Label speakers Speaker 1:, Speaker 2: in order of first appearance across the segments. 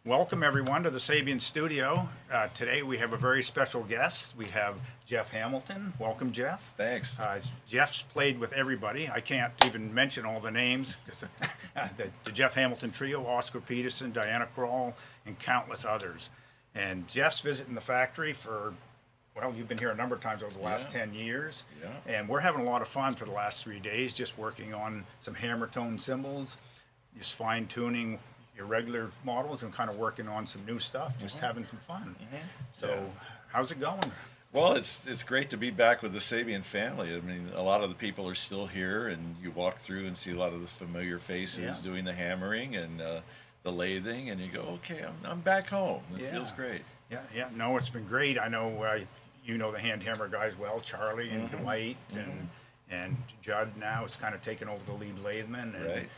Speaker 1: Welcome everyone to the Sabian studio. Today we have a very special guest. We have Jeff Hamilton. Welcome, Jeff.
Speaker 2: Thanks.
Speaker 1: Jeff's played with everybody. I can't even mention all the names. 'Cause, the Jeff Hamilton Trio, Oscar Peterson, Diana Krall, and countless others. And Jeff's visiting the factory for, well, you've been here a number of times over the last 10 years.
Speaker 2: Yeah.
Speaker 1: And we're having a lot of fun for the last 3 days, just working on some hammer tone cymbals, just fine tuning your regular models and kind of working on some new stuff, just having some fun. So how's it going?
Speaker 2: Well, it's great to be back with the Sabian family. I mean, a lot of the people are still here, and you walk through and see a lot of the familiar faces doing the hammering and the lathing, and you go, okay, I'm back home. This feels great.
Speaker 1: Yeah. No, it's been great. I know you know the hand hammer guys well, Charlie and Dwight and Judd now is kind of taking over the lead latheman. And,
Speaker 2: Right.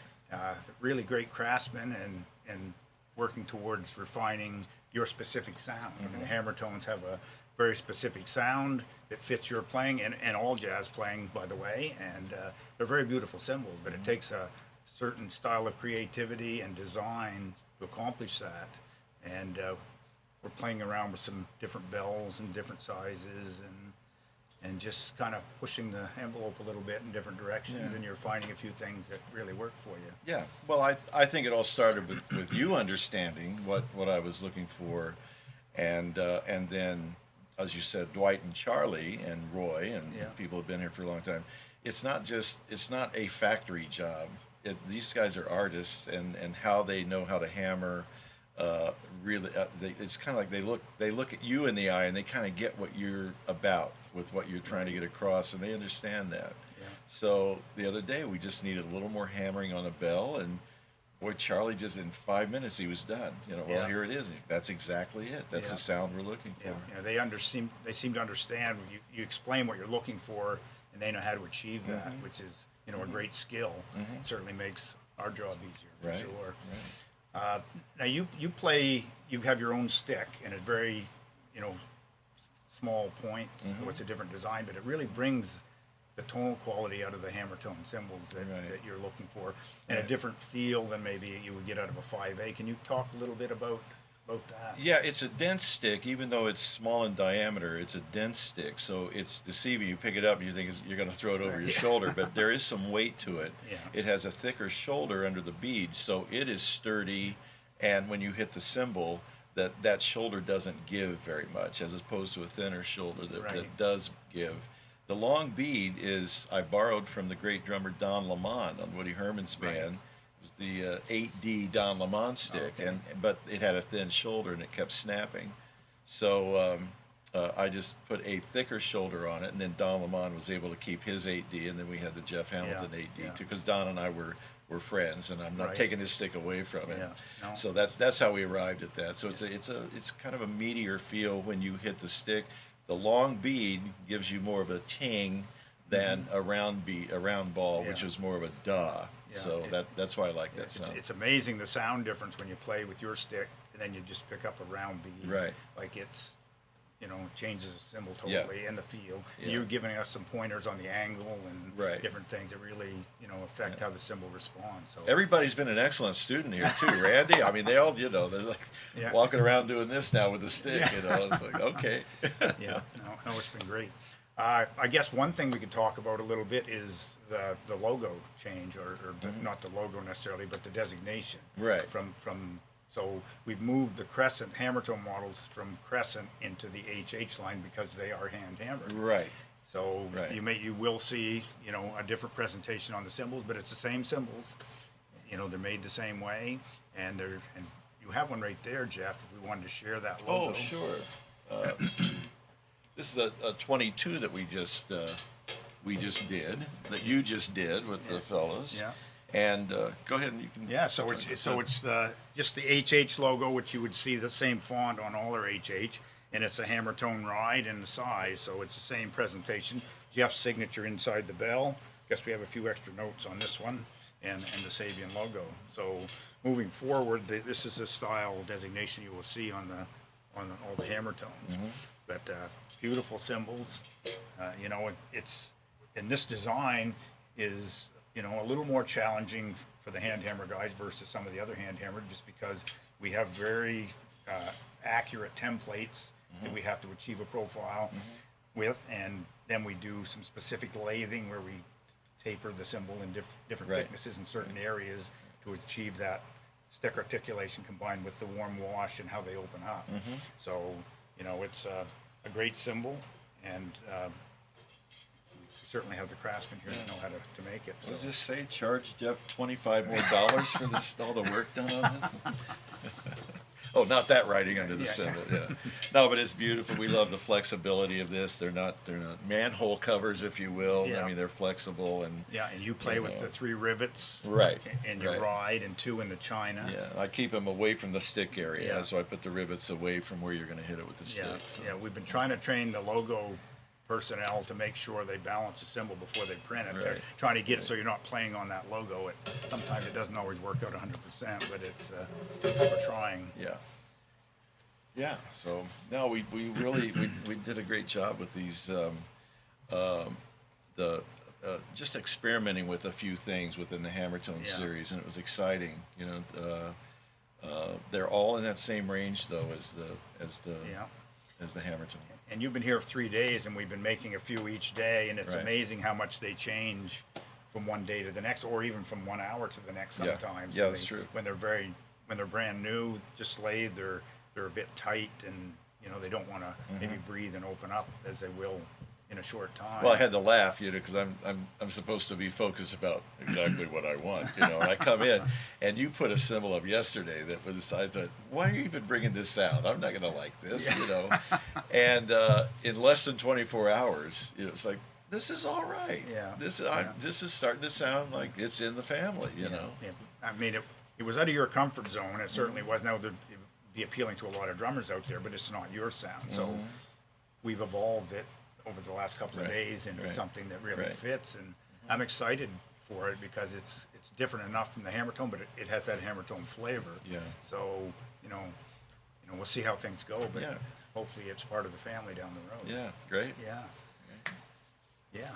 Speaker 1: really great craftsmen and working towards refining your specific sound. I mean, the hammer tones have a very specific sound that fits your playing and all jazz playing, by the way, and they're very beautiful cymbals, but it takes a certain style of creativity and design to accomplish that. And we're playing around with some different bells and different sizes and just kind of pushing the envelope a little bit in different directions, and you're finding a few things that really work for you.
Speaker 2: Yeah. Well, I think it all started with you understanding what I was looking for, and then, as you said, Dwight and Charlie and Roy and people have been here for a long time. It's not a factory job. These guys are artists, and how they know how to hammer. Really, it's kind of like they look at you in the eye and they kind of get what you're about with what you're trying to get across, and they understand that. So the other day we just needed a little more hammering on a bell, and boy, Charlie just in 5 minutes he was done. Well, here it is. That's exactly it. That's the sound we're looking for.
Speaker 1: They seem to understand when you explain what you're looking for, and they know how to achieve that, which is a great skill. It certainly makes our job easier for sure.
Speaker 2: Right.
Speaker 1: Now you have your own stick, and it's very small point, so it's a different design, but it really brings the tonal quality out of the hammer tone cymbals that you're looking for, and a different feel than maybe you would get out of a 5A. Can you talk a little bit about that?
Speaker 2: Yeah, it's a dense stick. Even though it's small in diameter, it's a dense stick, so it's deceiving. You pick it up and you think you're going to throw it over your shoulder, but there is some weight to it. It has a thicker shoulder under the beads, so it is sturdy, and when you hit the cymbal, that shoulder doesn't give very much, as opposed to a thinner shoulder that does give. The long bead I borrowed from the great drummer Don Lamont on Woody Herman's band. It was the 8D Don Lamont stick, but it had a thin shoulder and it kept snapping. So I just put a thicker shoulder on it, and then Don Lamont was able to keep his 8D, and then we had the Jeff Hamilton 8D too, because Don and I were friends, and I'm not taking his stick away from him. So that's how we arrived at that. So it's kind of a meatier feel when you hit the stick. The long bead gives you more of a ting than a round ball, which is more of a duh. So that's why I like that sound.
Speaker 1: It's amazing the sound difference when you play with your stick, and then you just pick up a round bead.
Speaker 2: Right.
Speaker 1: Like it's changes the cymbal totally and the feel. You're giving us some pointers on the angle and different things that really affect how the cymbal responds. So
Speaker 2: everybody's been an excellent student here too, Randy. I mean, they all they're like walking around doing this now with the stick. It's like okay.
Speaker 1: No, it's been great. I guess one thing we could talk about a little bit is the logo change, or not the logo necessarily, but the designation.
Speaker 2: Right.
Speaker 1: So we've moved the Crescent hammer tone models from Crescent into the HH line because they are hand hammered.
Speaker 2: Right.
Speaker 1: So you will see a different presentation on the cymbals, but it's the same cymbals. They're made the same way, and you have one right there, Jeff. If we wanted to share that logo.
Speaker 2: Oh, sure. This is a 22 that we just did, that you just did with the fellas.
Speaker 1: Yeah.
Speaker 2: And go ahead and you can.
Speaker 1: Yeah, so it's just the HH logo, which you would see the same font on all our HH, and it's a hammer tone ride and the size, so it's the same presentation. Jeff's signature inside the bell. Guess we have a few extra notes on this one, and the Sabian logo. So moving forward, this is the style designation you will see on all the hammer tones. But beautiful cymbals. It's in this design is a little more challenging for the hand hammer guys versus some of the other hand hammer, just because We have very accurate templates that we have to achieve a profile with, and then we do some specific lathing where we taper the cymbal in different
Speaker 2: Right.
Speaker 1: thicknesses in certain areas to achieve that stick articulation combined with the warm wash and how they open up. So, you know, it's a great cymbal, and we certainly have the craftsmen here that know how to make it.
Speaker 2: What does
Speaker 1: So.
Speaker 2: this say? Charge Jeff $25 more for this, all the work done on this? Oh, not that writing under the symbol. Yeah. No, but it's beautiful. We love the flexibility of this. They're not manhole covers, if you will.
Speaker 1: Yeah.
Speaker 2: I mean, they're flexible and.
Speaker 1: Yeah, and you play with the 3 rivets
Speaker 2: Right,
Speaker 1: in your
Speaker 2: right.
Speaker 1: ride and 2 in the china.
Speaker 2: Yeah, I keep them away from the stick area,
Speaker 1: Yeah.
Speaker 2: so I put the rivets away from where you're going to hit it with the stick. So.
Speaker 1: Yeah, we've been trying to train the logo personnel to make sure they balance the symbol before they print it. They're
Speaker 2: Right.
Speaker 1: trying to get it so you're not playing on that logo. Sometimes it doesn't always work out 100%, but it's we're trying.
Speaker 2: Yeah. Yeah. So no, we really we did a great job with these just experimenting with a few things within the Hammertone series, and it was exciting. You know, they're all in that same range though as the Hammertone.
Speaker 1: And you've been here 3 days, and we've been making a few each day, and it's
Speaker 2: Right.
Speaker 1: amazing how much they change from one day to the next, or even from 1 hour to the next
Speaker 2: Yeah.
Speaker 1: sometimes.
Speaker 2: Yeah, that's true.
Speaker 1: When they're brand new, just lathed, they're a bit tight, and you know they don't want to maybe breathe and open up as they will in a short time.
Speaker 2: Well, I had to laugh, you know, because I'm supposed to be focused about exactly what I want, you know. And I come in, and you put a symbol up yesterday that was. I thought, why are you even bringing this out? I'm not going to like this, you know. And in less than 24 hours, you know, it's like this is all right.
Speaker 1: Yeah.
Speaker 2: This is starting to sound like it's in the family, you know.
Speaker 1: Yeah. I mean, it was out of your comfort zone. It certainly was. Now, it would be appealing to a lot of drummers out there, but it's not your sound. So we've evolved it over the last couple of days into something that really fits, and I'm excited for it because it's different enough from the Hammertone, but it has that Hammertone flavor.
Speaker 2: Yeah.
Speaker 1: So you know, we'll see how things go, but
Speaker 2: Yeah.
Speaker 1: hopefully it's part of the family down the road.
Speaker 2: Yeah, great.
Speaker 1: Yeah. Yeah.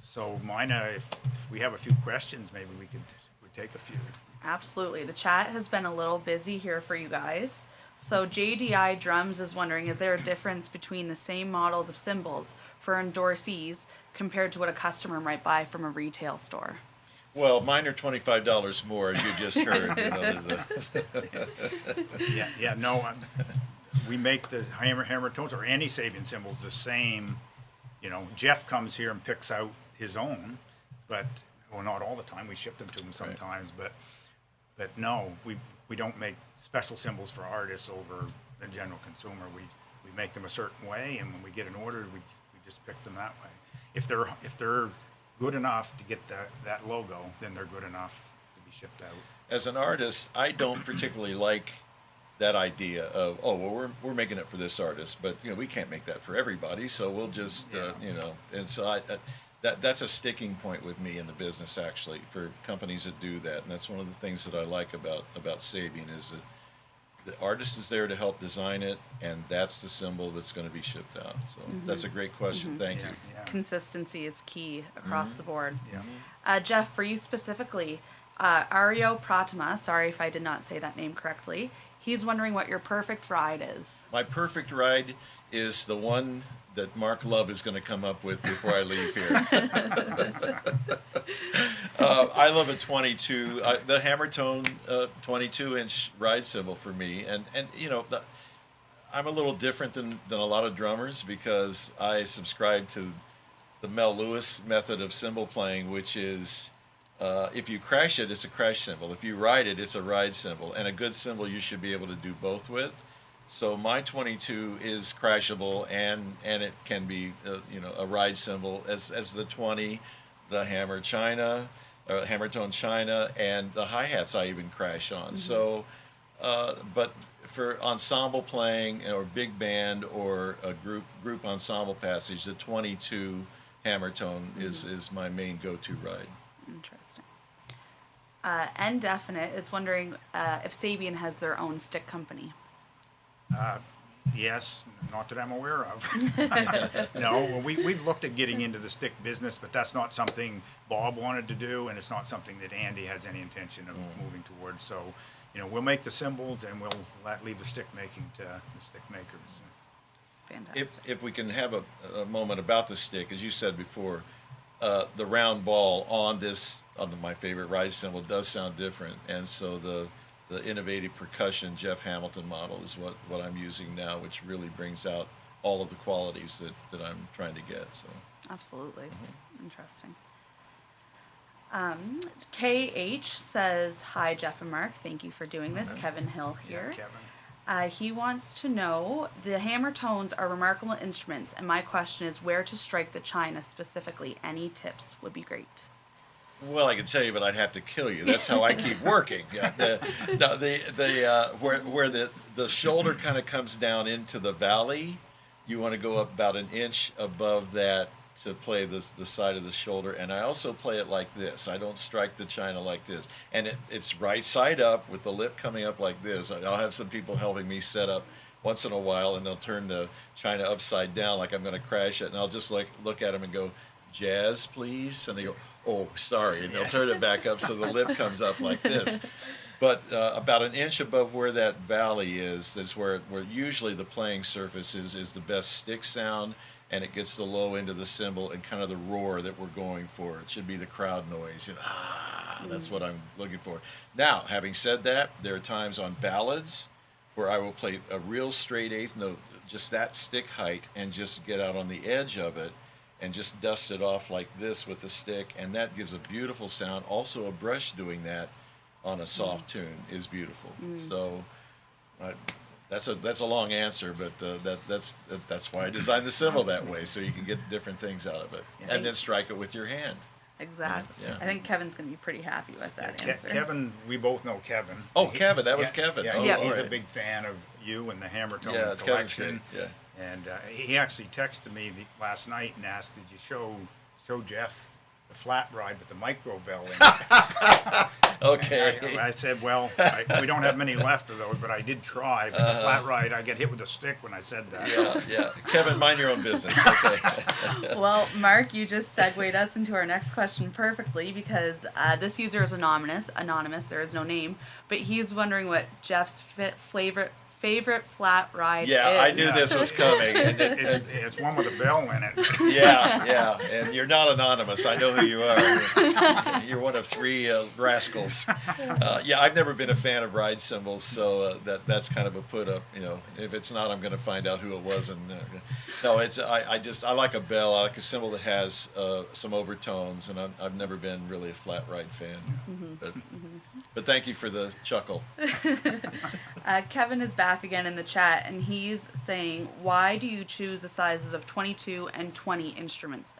Speaker 1: So Mina, if we have a few questions, maybe we take a few.
Speaker 3: Absolutely. The chat has been a little busy here for you guys. So JDI Drums is wondering, is there a difference between the same models of cymbals for endorsees compared to what a customer might buy from a retail store?
Speaker 2: Well, mine are $25 more, as you just heard. You know,
Speaker 1: No, we make the Hammertones or any Sabian cymbals the same. You know, Jeff comes here and picks out his own, but well, not all the time. We ship them to him sometimes, but no, we don't make special cymbals for artists over the general consumer. We make them a certain way, and when we get an order, we just pick them that way. If they're good enough to get that logo, then they're good enough to be shipped out.
Speaker 2: As an artist, I don't particularly like that idea of, oh, well, we're making it for this artist, but you know we can't make that for everybody, so we'll just you know. And so that's a sticking point with me in the business, actually, for companies that do that. And that's one of the things that I like about Sabian is that the artist is there to help design it, and that's the symbol that's going to be shipped out. So that's a great question. Thank you.
Speaker 1: Yeah.
Speaker 3: Consistency is key across the board.
Speaker 1: Yeah.
Speaker 3: Jeff, for you specifically, Aryo Pratima, sorry if I did not say that name correctly, he's wondering what your perfect ride is.
Speaker 2: My perfect ride is the one that Mark Love is going to come up with before I leave here. I love a 22, the Hammertone 22-inch ride cymbal for me, and you know, I'm a little different than a lot of drummers because I subscribe to the Mel Lewis method of cymbal playing, which is if you crash it, it's a crash cymbal. If you ride it, it's a ride cymbal, and a good cymbal you should be able to do both with. So my 22 is crashable, and it can be you know, a ride cymbal as the 20, the hammer China, Hammertone China, and the hi-hats I even crash on. So, but for ensemble playing or big band or a group ensemble passage, the 22 Hammertone is my main go-to ride.
Speaker 3: Interesting. Indefinite is wondering if Sabian has their own stick company.
Speaker 1: Yes, not that I'm aware of. No, we've looked at getting into the stick business, but that's not something Bob wanted to do, and it's not something that Andy has any intention of moving towards. So, we'll make the cymbals and we'll leave the stick making to the stick makers.
Speaker 3: Fantastic.
Speaker 2: If we can have a moment about the stick, as you said before, the round ball on my favorite ride cymbal does sound different, and so the innovative percussion Jeff Hamilton model is what I'm using now, which really brings out all of the qualities that I'm trying to get. So
Speaker 3: Absolutely. Interesting. KH says, hi, Jeff and Mark. Thank you for doing this. Kevin Hill here.
Speaker 1: Yeah, Kevin.
Speaker 3: He wants to know, the hammer tones are remarkable instruments, and my question is where to strike the china specifically. Any tips would be great.
Speaker 2: Well, I can tell you, but I'd have to kill you. That's how I keep working. Yeah, where the shoulder kind of comes down into the valley, you want to go up about an inch above that to play the side of the shoulder. And I also play it like this. I don't strike the china like this. And it's right side up with the lip coming up like this. I'll have some people helping me set up once in a while, and they'll turn the china upside down like I'm going to crash it. And I'll just look at them and go, jazz, please. And they go, oh, sorry. And they'll turn it back up so the lip comes up like this. But about an inch above where that valley is where usually the playing surface is the best stick sound, and it gets the low end of the cymbal and kind of the roar that we're going for. It should be the crowd noise. That's what I'm looking for. Now, having said that, there are times on ballads where I will play a real straight eighth note, just that stick height, and just get out on the edge of it and just dust it off like this with the stick, and that gives a beautiful sound. Also, a brush doing that on a soft tune is beautiful. So that's a long answer, but that's why I designed the cymbal that way, so you can get different things out of it, and then strike it with your hand.
Speaker 3: Exactly.
Speaker 2: Yeah.
Speaker 3: I think Kevin's going to be pretty happy with that answer.
Speaker 1: Kevin, we both know Kevin.
Speaker 2: Oh, Kevin, that was Kevin.
Speaker 1: Yeah,
Speaker 2: Oh,
Speaker 1: he's
Speaker 2: all
Speaker 1: a
Speaker 2: right.
Speaker 1: big fan of you and the hammer tone
Speaker 2: Yeah, Kevin's
Speaker 1: collection.
Speaker 2: great. Yeah.
Speaker 1: And he actually texted me last night and asked, "Did you show Jeff the flat ride with the micro bell in it?"
Speaker 2: Okay.
Speaker 1: I said, "Well, we don't have many left of those, but I did try. But the flat ride, I get hit with a stick when I said that."
Speaker 2: Yeah. Kevin, mind your own business. Okay.
Speaker 3: Well, Mark, you just segued us into our next question perfectly, because this user is anonymous, there is no name, but he's wondering what Jeff's favorite flat ride is.
Speaker 2: I knew this was coming. And
Speaker 1: It's one with a bell in it.
Speaker 2: yeah. And you're not anonymous. I know who you are. You're one of three rascals. I've never been a fan of ride cymbals, so that's kind of a put up. If it's not, I'm going to find out who it was. And no, I like a bell. I like a cymbal that has some overtones, and I've never been really a flat ride fan. But thank you for the chuckle.
Speaker 3: Kevin is back again in the chat, and he's saying, why do you choose the sizes of 22 and 20 instruments,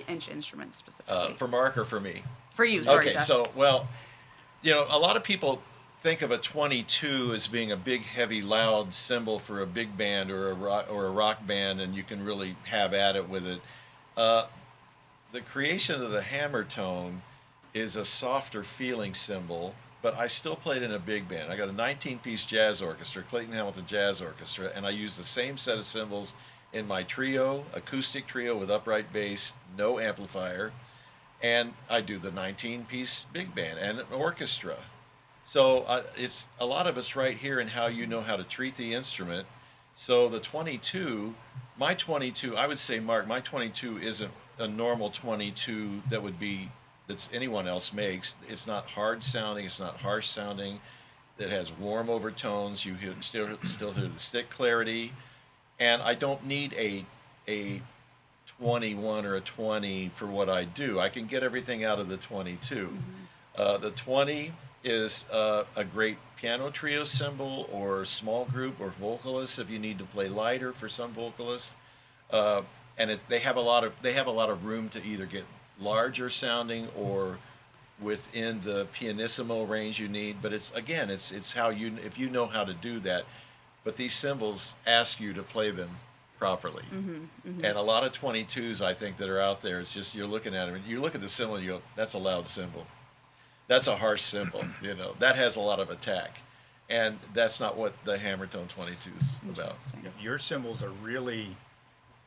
Speaker 3: inch instruments specifically?
Speaker 2: For Mark or for me?
Speaker 3: For you, sorry,
Speaker 2: Okay,
Speaker 3: Jeff.
Speaker 2: so, a lot of people think of a 22 as being a big, heavy, loud cymbal for a big band or a rock band, and you can really have at it with it. The creation of the hammer tone is a softer feeling cymbal, but I still played in a big band. I got a 19-piece jazz orchestra, Clayton Hamilton Jazz Orchestra, and I use the same set of cymbals in my trio, acoustic trio with upright bass, no amplifier, and I do the 19-piece big band and an orchestra. So it's a lot of it's right here in how you know how to treat the instrument. So the 22, I would say, Mark, my 22 isn't a normal 22 that's anyone else makes. It's not hard sounding. It's not harsh sounding. It has warm overtones. You still hear the stick clarity, and I don't need a 21 or a 20 for what I do. I can get everything out of the 22. The 20 is a great piano trio cymbal or small group or vocalist if you need to play lighter for some vocalists. And they have a lot of room to either get larger sounding or within the pianissimo range you need, but it's how if you know how to do that. But these cymbals ask you to play them properly. And a lot of 22s I think that are out there, it's just you're looking at them and you look at the cymbal and you go, that's a loud cymbal, that's a harsh cymbal, that has a lot of attack, and that's not what the hammer tone 22 is about.
Speaker 1: Your cymbals are really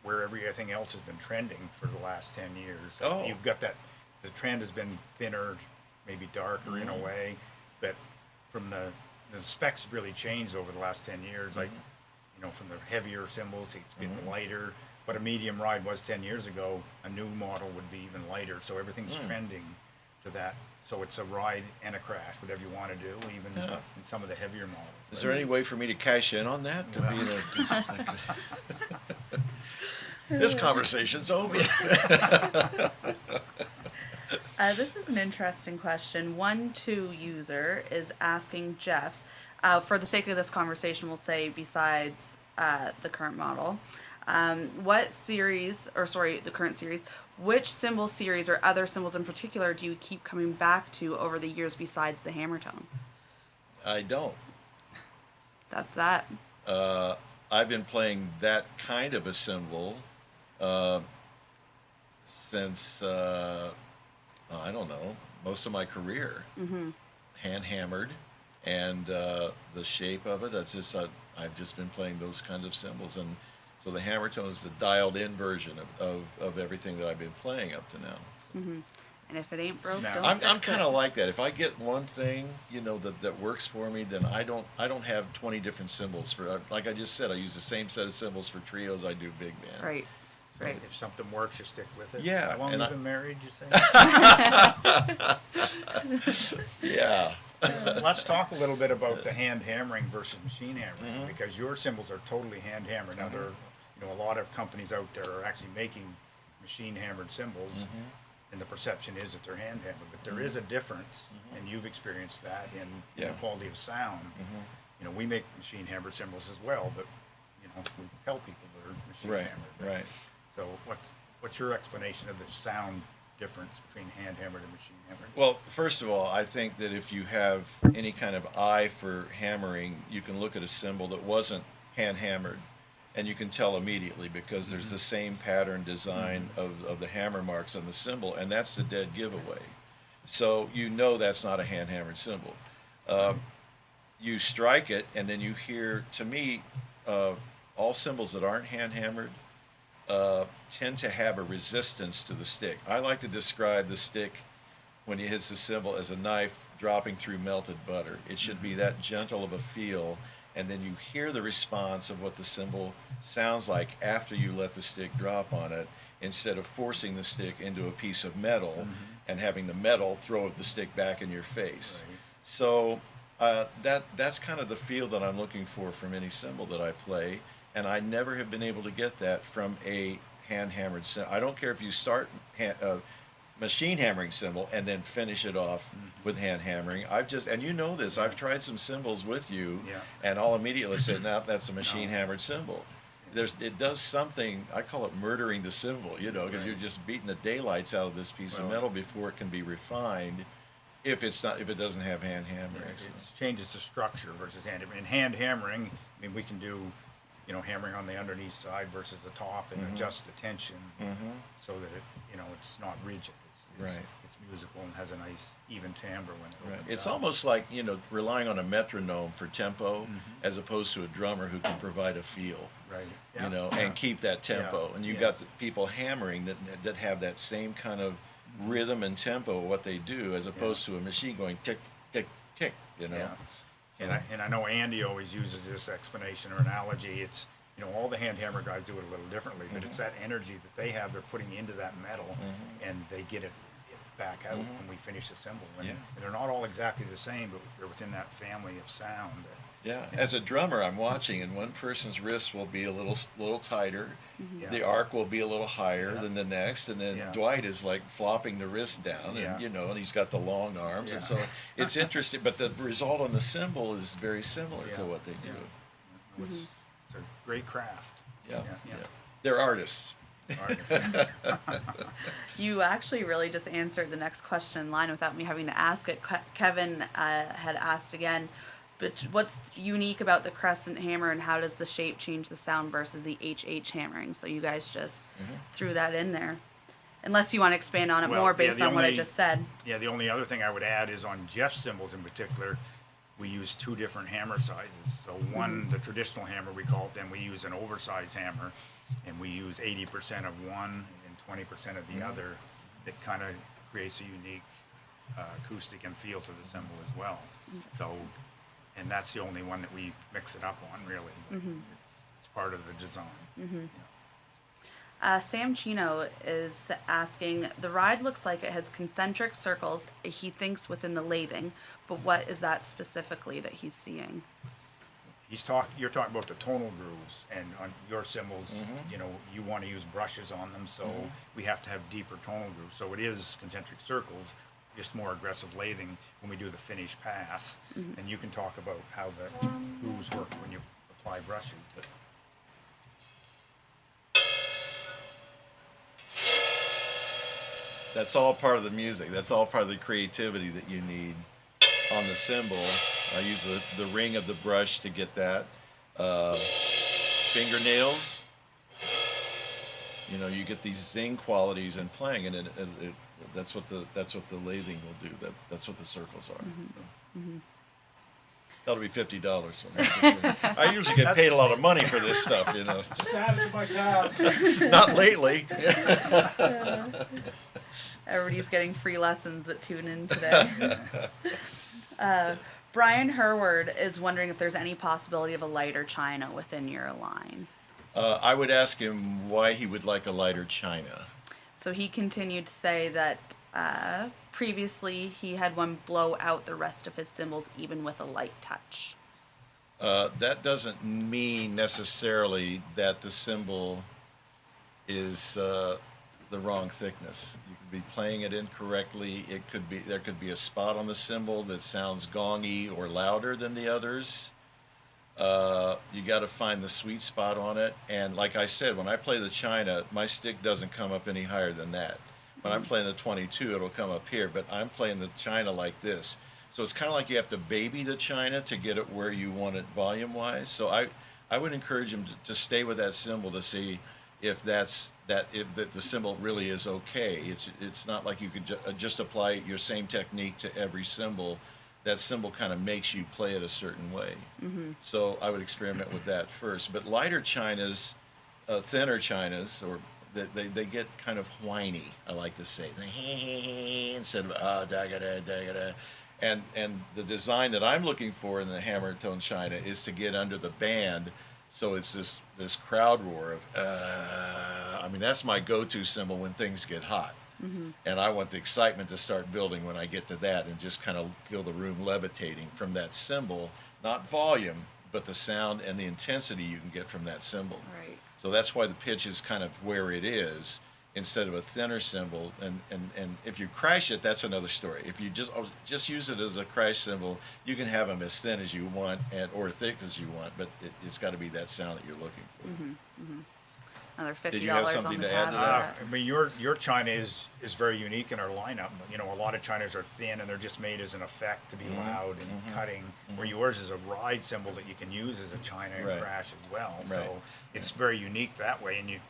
Speaker 1: where everything else has been trending for the last 10 years.
Speaker 2: Oh.
Speaker 1: You've got the trend has been thinner, maybe darker in a way, but from the specs have really changed over the last 10 years. Like, from the heavier cymbals, it's getting lighter. But a medium ride was 10 years ago. A new model would be even lighter. So everything's trending to that. So it's a ride and a crash, whatever you want to do, even in some of the heavier models.
Speaker 2: Is there any way for me to cash in on that? This conversation's over.
Speaker 3: This is an interesting question. 1-2 user is asking Jeff, for the sake of this conversation, we'll say besides the current model, the current series, which cymbal series or other cymbals in particular do you keep coming back to over the years besides the hammer tone?
Speaker 2: I don't.
Speaker 3: That's that.
Speaker 2: I've been playing that kind of a cymbal since, I don't know, most of my career. Hand hammered, and the shape of it, that's just, I've just been playing those kinds of cymbals. And so the hammer tone is the dialed in version of everything that I've been playing up to now. So.
Speaker 3: And if it ain't broke, don't
Speaker 2: I'm
Speaker 3: fix
Speaker 2: kind
Speaker 3: it.
Speaker 2: of like that. If I get one thing, that works for me, then I don't have 20 different cymbals for. Like I just said, I use the same set of cymbals for trios I do big band.
Speaker 3: Right.
Speaker 1: So if something works, you stick with it.
Speaker 2: Yeah,
Speaker 1: How long
Speaker 2: and
Speaker 1: have you been married, you say?
Speaker 2: Yeah.
Speaker 1: Let's talk a little bit about the hand hammering versus machine hammering, because your cymbals are totally hand hammered. Now, there are, a lot of companies out there are actually making machine hammered cymbals, and the perception is that they're hand hammered. But there is a difference, and you've experienced that in the quality of sound. We make machine hammered cymbals as well, but we tell people they're machine hammered.
Speaker 2: Right.
Speaker 1: So what's your explanation of the sound difference between hand hammered and machine hammered?
Speaker 2: Well, first of all, I think that if you have any kind of eye for hammering, you can look at a cymbal that wasn't hand hammered, and you can tell immediately because there's the same pattern design of the hammer marks on the cymbal, and that's the dead giveaway. So that's not a hand hammered cymbal. You strike it, and then you hear, to me, all cymbals that aren't hand hammered tend to have a resistance to the stick. I like to describe the stick when it hits the cymbal as a knife dropping through melted butter. It should be that gentle of a feel, and then you hear the response of what the cymbal sounds like after you let the stick drop on it, instead of forcing the stick into a piece of metal and having the metal throw the stick back in your face.
Speaker 1: Right.
Speaker 2: So that's kind of the feel that I'm looking for from any cymbal that I play, and I never have been able to get that from a hand-hammered cymbal. I don't care if you start machine hammering cymbal and then finish it off with hand hammering. I've tried some cymbals with you, and I'll immediately say, "No, that's a machine hammered cymbal." It does something. I call it murdering the cymbal, because you're just beating the daylights out of this piece of metal before it can be refined. If it doesn't have hand hammering,
Speaker 1: It changes the structure versus hand hammering. In hand hammering, we can do, hammering on the underneath side versus the top, and adjust the tension so that it's not rigid. It's musical and has a nice even timbre when it opens
Speaker 2: It's
Speaker 1: up.
Speaker 2: almost like relying on a metronome for tempo, as opposed to a drummer who can provide a feel. And keep that tempo. And you've got the people hammering that have that same kind of rhythm and tempo of what they do, as opposed to a machine going tick, tick, tick. So.
Speaker 1: And I know Andy always uses this explanation or analogy. It's all the hand hammer guys do it a little differently, but it's that energy that they have they're putting into that metal, and they get it back out when we finish the cymbal. And they're not all exactly the same, but they're within that family of sound.
Speaker 2: As a drummer, I'm watching, and one person's wrist will be a little tighter. The arc will be a little higher than the next, and then Dwight is like flopping the wrist down, and and he's got the long arms, and so it's interesting. But the result on the cymbal is very similar to what they do.
Speaker 1: It's a great craft.
Speaker 2: They're artists.
Speaker 3: You actually really just answered the next question in line without me having to ask it. Kevin had asked again, but what's unique about the Crescent Hammer, and how does the shape change the sound versus the HH hammering? So you guys just threw that in there. Unless you want to expand on it more based on what I just said.
Speaker 1: Yeah, the only other thing I would add is on Jeff's cymbals in particular, we use two different hammer sizes. So one, the traditional hammer we call it, then we use an oversized hammer, and we use 80% of one and 20% of the other. That kind of creates a unique acoustic and feel to the cymbal as well. So, and that's the only one that we mix it up on, really. But it's part of the design.
Speaker 3: Sam Chino is asking, the ride looks like it has concentric circles, he thinks, within the lathing, but what is that specifically that he's seeing?
Speaker 1: You're talking about the tonal grooves, and on your cymbals, you know, you want to use brushes on them, so we have to have deeper tonal grooves. So it is concentric circles, just more aggressive lathing when we do the finish pass. And you can talk about how the grooves work when you apply brushes. But
Speaker 2: That's all part of the music. That's all part of the creativity that you need on the cymbal. I use the ring of the brush to get that. Fingernails. You know, you get these zing qualities in playing, and that's what the lathing will do. That's what the circles are. That'll be $50. I usually get paid a lot of money for this stuff, you know.
Speaker 1: just add it to my tab.
Speaker 2: Not lately.
Speaker 3: Everybody's getting free lessons that tune in today. Brian Herward is wondering if there's any possibility of a lighter china within your line.
Speaker 2: I would ask him why he would like a lighter china.
Speaker 3: So he continued to say that previously he had one blow out the rest of his cymbals even with a light touch.
Speaker 2: That doesn't mean necessarily that the cymbal is the wrong thickness. You could be playing it incorrectly. There could be a spot on the cymbal that sounds gongy or louder than the others. You got to find the sweet spot on it. And like I said, when I play the china, my stick doesn't come up any higher than that. When I'm playing the 22, it'll come up here, but I'm playing the china like this. So it's kind of like you have to baby the china to get it where you want it volume-wise. So I would encourage him to stay with that cymbal to see if that the cymbal really is okay. It's not like you could just apply your same technique to every cymbal. That cymbal kind of makes you play it a certain way. So I would experiment with that first. But lighter chinas, thinner chinas, or they get kind of whiny, I like to say. Instead of da-ga-da, da-ga-da. And the design that I'm looking for in the hammer tone china is to get under the band, so it's this crowd roar of I mean, that's my go-to cymbal when things get hot. And I want the excitement to start building when I get to that, and just kind of feel the room levitating from that cymbal, not volume, but the sound and the intensity you can get from that cymbal.
Speaker 3: Right.
Speaker 2: So that's why the pitch is kind of where it is, instead of a thinner cymbal. And if you crash it, that's another story. If you just use it as a crash cymbal, you can have them as thin as you want or thick as you want, but it's got to be that sound that you're looking for.
Speaker 3: Another $50
Speaker 2: Did you have
Speaker 3: on
Speaker 2: something
Speaker 3: the
Speaker 2: to add
Speaker 3: tab.
Speaker 2: to that?
Speaker 1: I mean, your china is very unique in our lineup. You know, a lot of chinas are thin and they're just made as an effect to be loud and cutting. Where yours is a ride cymbal that you can use as a china and
Speaker 2: Right.
Speaker 1: crash as well.
Speaker 2: Right.
Speaker 1: So it's very unique that way. And you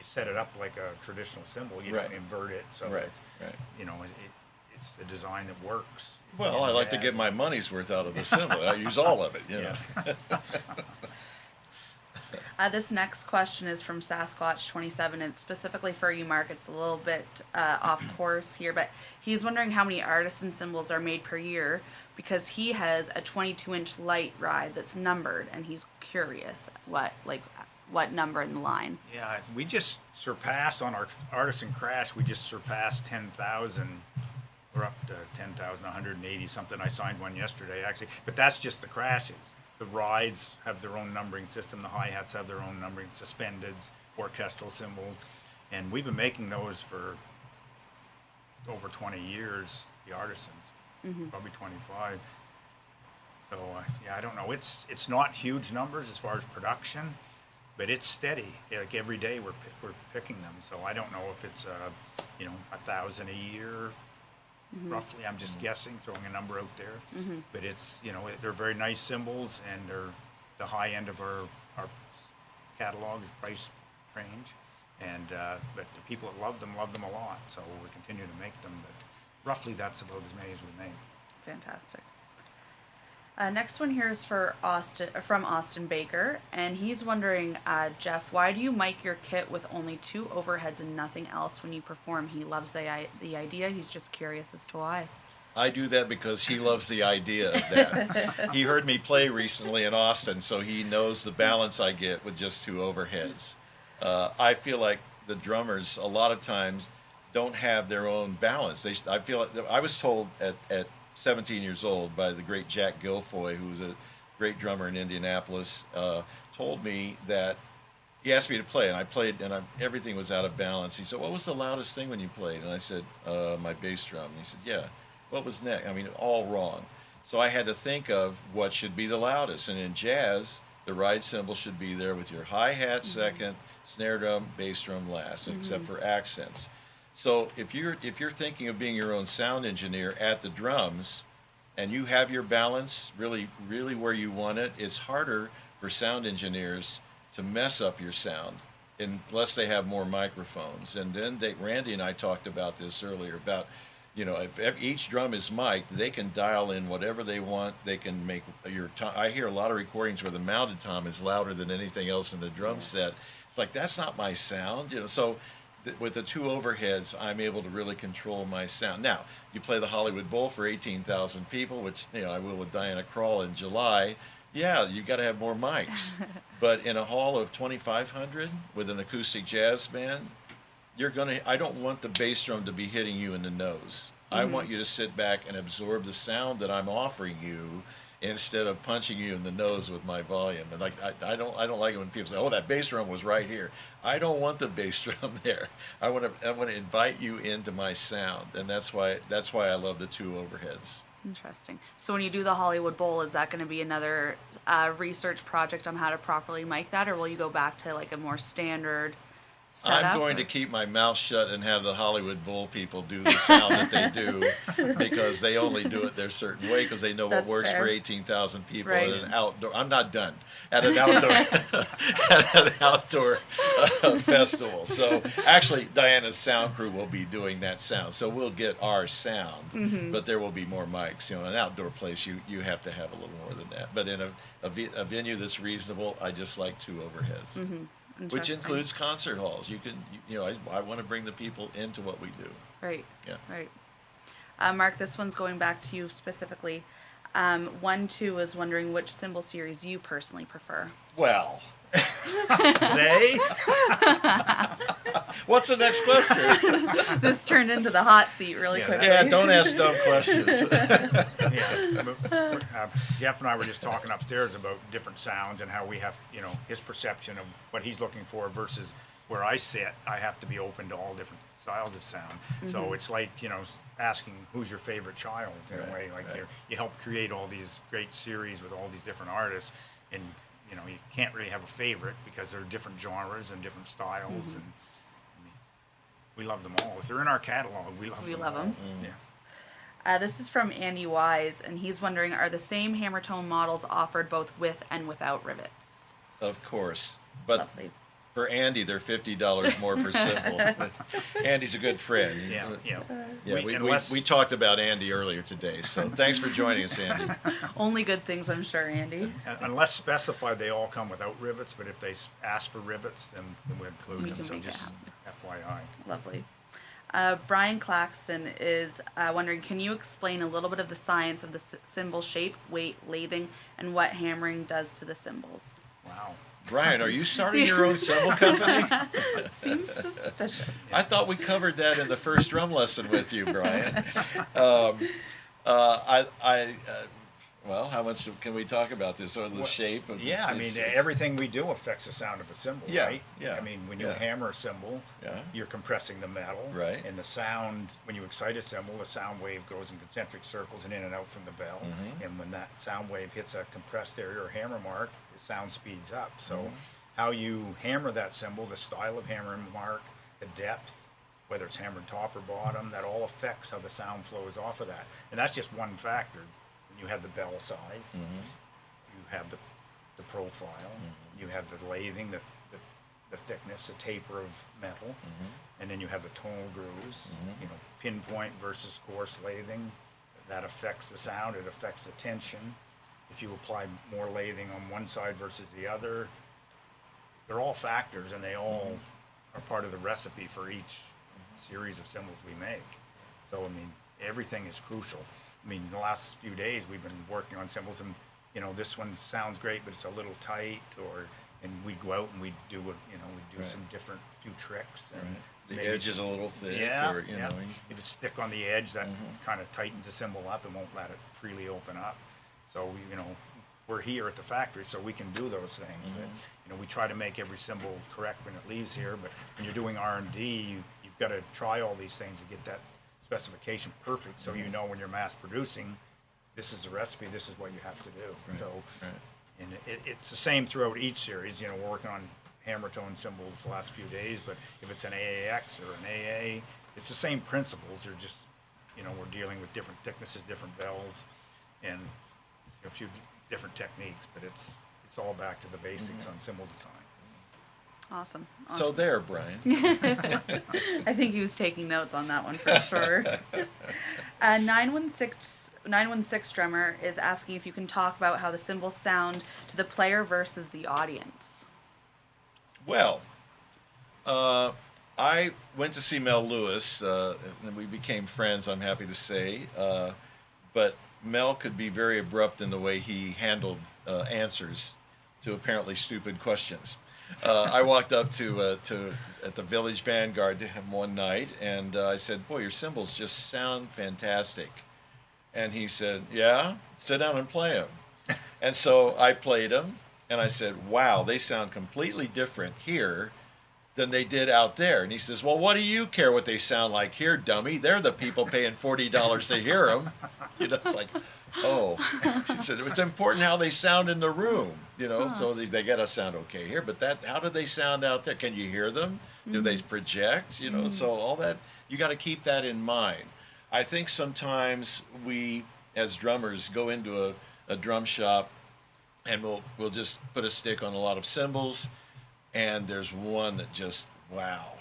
Speaker 1: set it up like a traditional cymbal. You
Speaker 2: Right.
Speaker 1: don't invert it. So
Speaker 2: Right,
Speaker 1: it's,
Speaker 2: right.
Speaker 1: you know, it's the design that works.
Speaker 2: Well, I like to get my money's worth out of the cymbal. I use all of it, you know.
Speaker 3: This next question is from Sasquatch27. It's specifically for you, Mark. It's a little bit off course here, but he's wondering how many artisan cymbals are made per year, because he has a 22-inch light ride that's numbered, and he's curious what number in the line.
Speaker 1: Yeah, we just surpassed on our Artisan Crash. We just surpassed 10,000. We're up to 10,180 something. I signed one yesterday, actually. But that's just the crashes. The rides have their own numbering system. The hi-hats have their own numbering, suspendeds, orchestral cymbals. And we've been making those for over 20 years, the Artisans, probably 25. So, yeah, I don't know. It's not huge numbers as far as production, but it's steady. Like every day we're picking them. So I don't know if it's, 1,000 a year. Roughly, I'm just guessing, throwing a number out there. But it's, they're very nice cymbals, and they're the high end of our catalog price range. And but the people that love them a lot. So we continue to make them. But roughly, that's about as many as we make.
Speaker 3: Fantastic. Next one here is from Austin Baker, and he's wondering, Jeff, why do you mic your kit with only 2 overheads and nothing else when you perform? He loves the idea. He's just curious as to why.
Speaker 2: I do that because he loves the idea of that. He heard me play recently in Austin, so he knows the balance I get with just 2 overheads. I feel like the drummers a lot of times don't have their own balance. I feel like I was told at 17 years old by the great Jack Guilfoyle, who was a great drummer in Indianapolis, told me that he asked me to play, and I played, and everything was out of balance. He said, "What was the loudest thing when you played?" And I said, "My bass drum." And he said, "Yeah. What was next?" I mean, all wrong. So I had to think of what should be the loudest. And in jazz, the ride cymbal should be there with your hi-hat second, snare drum, bass drum last, except for accents. So if you're thinking of being your own sound engineer at the drums, and you have your balance really where you want it, it's harder for sound engineers to mess up your sound unless they have more microphones. And then Randy and I talked about this earlier about, if each drum is mic'd, they can dial in whatever they want. They can make your tom. I hear a lot of recordings where the mounted tom is louder than anything else in the drum set. It's like, that's not my sound, So with the 2 overheads, I'm able to really control my sound. Now, you play the Hollywood Bowl for 18,000 people, which I will with Diana Krall in July. Yeah, you got to have more mics. But in a hall of 2,500 with an acoustic jazz band, I don't want the bass drum to be hitting you in the nose. I want you to sit back and absorb the sound that I'm offering you instead of punching you in the nose with my volume. And I don't like it when people say, "Oh, that bass drum was right here." I don't want the bass drum there. I want to invite you into my sound, and that's why I love the 2 overheads.
Speaker 3: Interesting. So when you do the Hollywood Bowl, is that going to be another research project on how to properly mic that, or will you go back to like a more standard setup?
Speaker 2: I'm going to keep my mouth shut and have the Hollywood Bowl people do the sound that they do, because they only do it their certain way, because they know what works for 18,000 people at an outdoor. I'm not done at an outdoor festival. So actually, Diana's sound crew will be doing that sound. So we'll get our sound, but there will be more mics. An outdoor place, you have to have a little more than that. But in a venue that's reasonable, I just like 2 overheads. Which includes concert halls. You can, I want to bring the people into what we do.
Speaker 3: Right.
Speaker 2: Yeah.
Speaker 3: Right. Mark, this one's going back to you specifically. 1-2 is wondering which cymbal series you personally prefer.
Speaker 2: Well,
Speaker 1: Today?
Speaker 2: what's the next question?
Speaker 3: This turned into the hot seat really quickly.
Speaker 2: Yeah, don't ask dumb questions.
Speaker 1: Jeff and I were just talking upstairs about different sounds and how we have, his perception of what he's looking for versus where I sit. I have to be open to all different styles of sound. Mm-hmm. So it's like, asking who's your favorite child in a way. Like you help create all these great series with all these different artists, and you can't really have a favorite because there are different genres and different styles, and we love them all. If they're in our catalog, we love them.
Speaker 3: Yeah. This is from Andy Wise, and he's wondering, are the same hammer tone models offered both with and without rivets?
Speaker 2: Of course. But
Speaker 3: lovely.
Speaker 2: For Andy, they're $50 more per cymbal. Andy's a good friend. We talked about Andy earlier today, so thanks for joining us, Andy.
Speaker 3: Only good things, I'm sure, Andy.
Speaker 1: Unless specified, they all come without rivets, but if they ask for rivets, then we include them. So just FYI.
Speaker 3: Lovely. Brian Claxton is wondering, can you explain a little bit of the science of the cymbal shape, weight, lathing, and what hammering does to the cymbals?
Speaker 1: Wow.
Speaker 2: Brian, are you starting your own cymbal company?
Speaker 3: Seems suspicious.
Speaker 2: I thought we covered that in the first drum lesson with you, Brian. Well, how much can we talk about this, or the shape of this?
Speaker 1: Everything we do affects the sound of a cymbal, right?
Speaker 2: Yeah.
Speaker 1: I mean, when you hammer a cymbal, you're compressing the metal.
Speaker 2: Right.
Speaker 1: And the sound, when you excite a cymbal, the sound wave goes in concentric circles and in and out from the bell. Mm-hmm. And when that sound wave hits a compressed area or hammer mark, the sound speeds up. So how you hammer that cymbal, the style of hammering mark, the depth, whether it's hammered top or bottom, that all affects how the sound flows off of that. And that's just one factor. You have the bell size, you have the profile, you have the lathing, the thickness, the taper of metal, and then you have the tonal grooves, pinpoint versus coarse lathing. That affects the sound, it affects the tension. if you apply more lathing on one side versus the other. They're all factors, and they all are part of the recipe for each series of cymbals we make. So, I mean, everything is crucial. I mean, the last few days we've been working on cymbals, and you know, this one sounds great, but it's a little tight, and we go out and we do some different few tricks. And
Speaker 2: the edge is a little thick, or you know,
Speaker 1: if it's thick on the edge, that kind of tightens the cymbal up and won't let it freely open up. So, you know, we're here at the factory, so we can do those things. But, you know, we try to make every cymbal correct when it leaves here, but when you're doing R&D, you've got to try all these things to get that specification perfect, so you know when you're mass producing, this is the recipe, this is what you have to do. And it's the same throughout each series. You know, we're working on hammer tone cymbals the last few days, but if it's an AAX or an AA, it's the same principles. They're just, you know, we're dealing with different thicknesses, different bells, and a few different techniques, but it's all back to the basics on cymbal design.
Speaker 3: Awesome.
Speaker 2: So there, Brian.
Speaker 3: I think he was taking notes on that one for sure. 916 drummer is asking if you can talk about how the cymbals sound to the player versus the audience.
Speaker 2: Well, I went to see Mel Lewis, and we became friends, I'm happy to say. But Mel could be very abrupt in the way he handled answers to apparently stupid questions. I walked up to at the Village Vanguard to him one night, and I said, "Boy, your cymbals just sound fantastic." And he said, "Yeah, sit down and play them." And so I played them, and I said, "Wow, they sound completely different here than they did out there." And he says, "Well, what do you care what they sound like here, dummy? They're the people paying $40 to hear them." You know, it's like, oh. She said, "It's important how they sound in the room, you know, so they got to sound okay here. But how do they sound out there? Can you hear them? Do they project? You know, so all that, you got to keep that in mind." I think sometimes we, as drummers, go into a drum shop and we'll just put a stick on a lot of cymbals, and there's one that just, wow,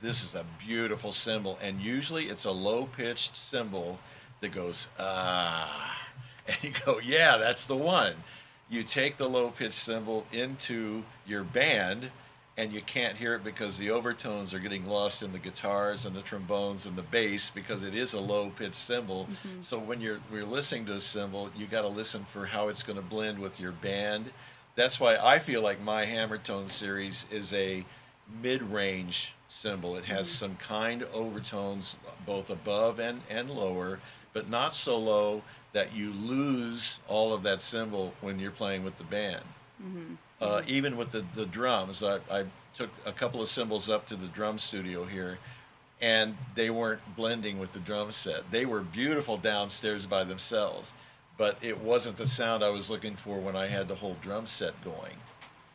Speaker 2: this is a beautiful cymbal. And usually it's a low-pitched cymbal that goes, ah. And you go, yeah, that's the one. You take the low-pitched cymbal into your band, and you can't hear it because the overtones are getting lost in the guitars and the trombones and the bass, because it is a low-pitched cymbal. So when we're listening to a cymbal, you got to listen for how it's going to blend with your band. That's why I feel like my hammer tone series is a mid-range cymbal. It has some kind overtones both above and lower, but not so low that you lose all of that cymbal when you're playing with the band. Even with the drums, I took a couple of cymbals up to the drum studio here, and they weren't blending with the drum set. They were beautiful downstairs by themselves, but it wasn't the sound I was looking for when I had the whole drum set going.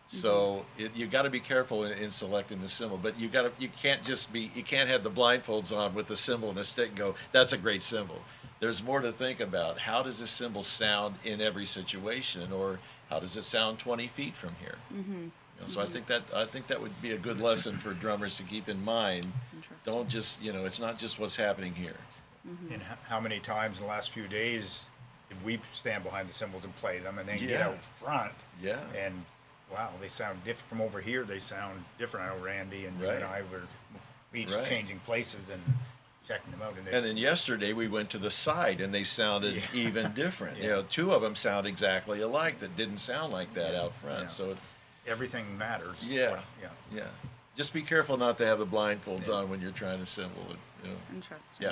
Speaker 2: So you got to be careful in selecting the cymbal, but you can't have the blindfolds on with the cymbal and a stick and go, "That's a great cymbal." There's more to think about. How does this cymbal sound in every situation, or how does it sound 20 feet from here? You know, so I think that would be a good lesson for drummers to keep in mind. Don't just, you know, it's not just what's happening here.
Speaker 1: And how many times in the last few days did we stand behind the cymbals and play them, and then get out front?
Speaker 2: Yeah.
Speaker 1: And wow, they sound different from over here. They sound different. I know Randy and you and I were each changing places and checking them out.
Speaker 2: And then yesterday we went to the side, and they sounded even different. You know, two of them sound exactly alike that didn't sound like that out front. So
Speaker 1: everything matters.
Speaker 2: Yeah. Just be careful not to have the blindfolds on when you're trying to cymbal it. You know.
Speaker 3: Interesting.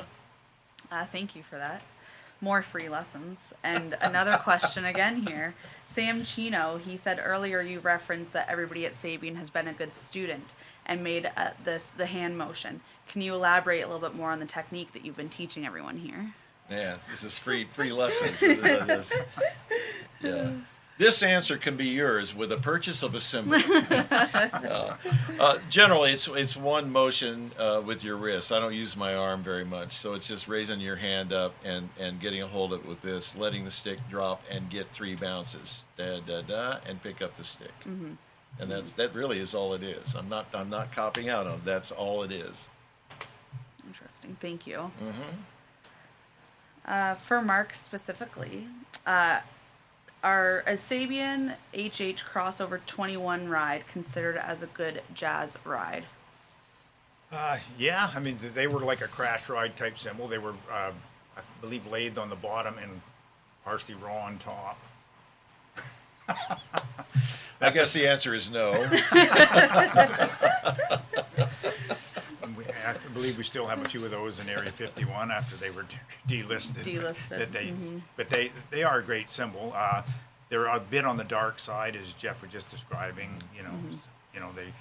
Speaker 3: Thank you for that. More free lessons. And another question again here. Sam Chino, he said earlier you referenced that everybody at Sabian has been a good student and made the hand motion. Can you elaborate a little bit more on the technique that you've been teaching everyone here?
Speaker 2: Yeah, this is free lessons. Yeah. This answer can be yours with the purchase of a cymbal. Generally, it's one motion with your wrist. I don't use my arm very much, so it's just raising your hand up and getting a hold of it with this, letting the stick drop and get 3 bounces, da da da, and pick up the stick. And that really is all it is. I'm not copying out on it. That's all it is.
Speaker 3: Interesting. Thank you. For Mark specifically, Are a Sabian HH crossover 21 ride considered as a good jazz ride?
Speaker 1: Yeah, I mean, they were like a crash ride type cymbal. They were, I believe, lathed on the bottom and partially raw on top.
Speaker 2: I guess the answer is no.
Speaker 1: And I believe we still have a few of those in Area 51 after they were delisted. But they are a great cymbal. They're a bit on the dark side, as Jeff was just describing. They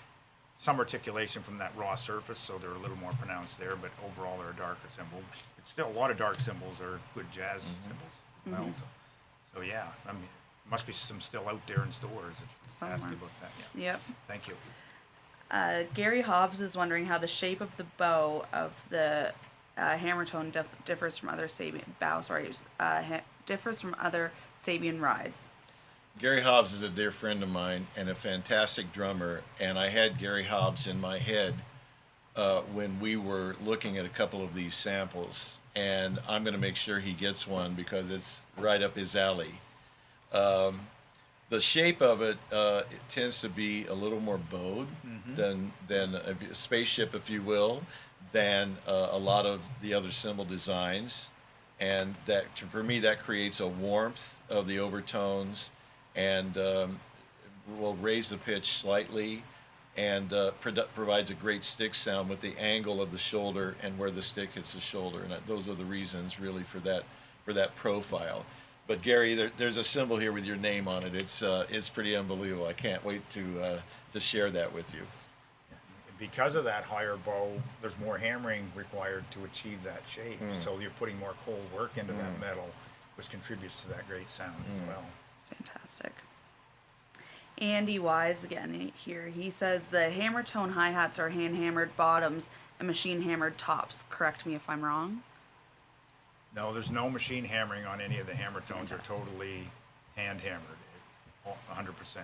Speaker 1: some articulation from that raw surface, so they're a little more pronounced there. But overall, they're a darker cymbal. It's still a lot of dark cymbals are good jazz cymbals. Well, so yeah, I mean, must be some still out there in stores. If ask you about that. Yeah.
Speaker 3: Yep.
Speaker 1: Thank you.
Speaker 3: Gary Hobbs is wondering how the shape of the bow of the hammer tone differs from other Sabian differs from other Sabian rides.
Speaker 2: Gary Hobbs is a dear friend of mine and a fantastic drummer, and I had Gary Hobbs in my head when we were looking at a couple of these samples, and I'm going to make sure he gets one because it's right up his alley. The shape of it, it tends to be a little more bowed than a spaceship, if you will, than a lot of the other cymbal designs, and that for me that creates a warmth of the overtones and will raise the pitch slightly and provides a great stick sound with the angle of the shoulder and where the stick hits the shoulder, and those are the reasons really for that profile. But Gary, there's a cymbal here with your name on it. It's pretty unbelievable. I can't wait to share that with you.
Speaker 1: Because of that higher bow, there's more hammering required to achieve that shape. So you're putting more cold work into that metal, which contributes to that great sound as well.
Speaker 3: Fantastic. Andy Wise again here. He says the hammer tone hi-hats are hand-hammered bottoms and machine-hammered tops. Correct me if I'm wrong.
Speaker 1: No, there's no machine hammering on any of the hammer tones.
Speaker 3: Fantastic.
Speaker 1: They're totally hand-hammered, 100%.